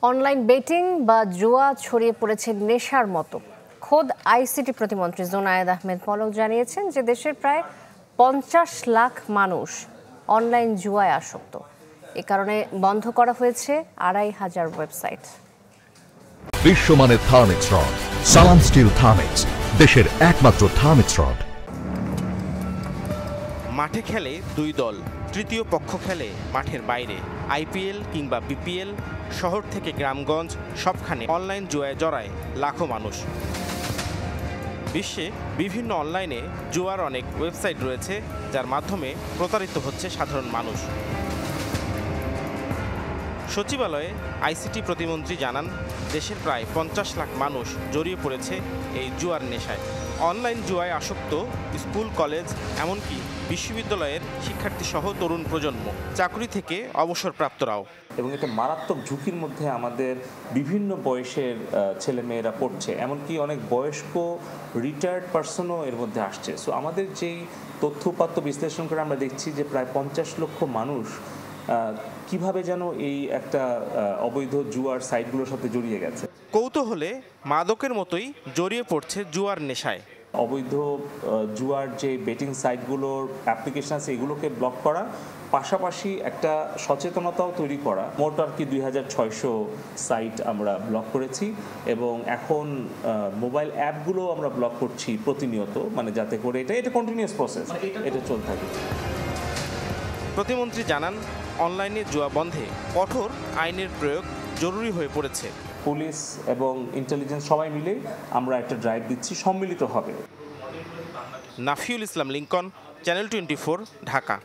Online betting বা জুয়া ছড়িয়ে পড়েছে নেশার মতো। খোদ আইসিটি প্রতিমন্ত্রী জোনায়েদ আহমেদ পলক জানিয়েছেন যে দেশের প্রায় ৫০ লাখ মানুষ অনলাইন জুয়ায় আসক্ত। এ কারণে বন্ধ করা হয়েছে ২৫০০ ওয়েবসাইট। বিশ্বমানের থার্মিক্স রড, সালাম স্টিল থার্মিক্স, দেশের একমাত্র থার্মিক্স রড। মাঠে খেলে দুই দল, তৃতীয় পক্ষ খেলে মাঠের বাইরে। আইপিএল কিংবা বিপিএল, শহর থেকে গ্রামগঞ্জ সবখানে অনলাইন জুয়ায় জড়ায় লাখো মানুষ। বিশ্বে বিভিন্ন অনলাইনে জুয়ার অনেক ওয়েবসাইট রয়েছে, যার মাধ্যমে প্রতারিত হচ্ছে সাধারণ মানুষ। সচিবালয়ে আইসিটি প্রতিমন্ত্রী জানান, দেশের প্রায় ৫০ লাখ মানুষ জড়িয়ে পড়েছে এই জুয়ার নেশায়। অনলাইন জুয়ায় আসক্ত স্কুল, কলেজ, এমনকি বিশ্ববিদ্যালয়ের শিক্ষার্থী সহ তরুণ প্রজন্ম, চাকরি থেকে অবসরপ্রাপ্তরাও। এবং এটা মারাত্মক ঝুঁকির মধ্যে আমাদের বিভিন্ন বয়সের ছেলেমেয়েরা পড়ছে, এমনকি অনেক বয়স্ক রিটায়ার্ড পার্সনও এর মধ্যে আসছে। সো আমাদের যেই তথ্য উপাত্ত বিশ্লেষণ করে আমরা দেখছি যে প্রায় ৫০ লক্ষ মানুষ কিভাবে যেন এই একটা অবৈধ জুয়ার সাইটগুলোর সাথে জড়িয়ে গেছে। কৌতূহলে মাদকের মতোই জড়িয়ে পড়ছে জুয়ার নেশায়। অবৈধ জুয়ার যে বেটিং সাইটগুলোর অ্যাপ্লিকেশন আছে এগুলোকে ব্লক করা, পাশাপাশি একটা সচেতনতাও তৈরি করা। মোট আর কি ২৬০০ সাইট আমরা ব্লক করেছি এবং এখন মোবাইল অ্যাপগুলো আমরা ব্লক করছি প্রতিনিয়ত, মানে যাতে করে এটা কন্টিনিউয়াস প্রসেস, এটা চলতে থাকে। প্রতিমন্ত্রী জানান, অনলাইনে জুয়া বন্ধে কঠোর আইনের প্রয়োগ জরুরি হয়ে পড়েছে। পুলিশ এবং ইন্টেলিজেন্স সবাই মিলে আমরা একটা ড্রাইভ দিচ্ছি সম্মিলিতভাবে। নাফিউল ইসলাম লিংকন, চ্যানেল 24, ঢাকা।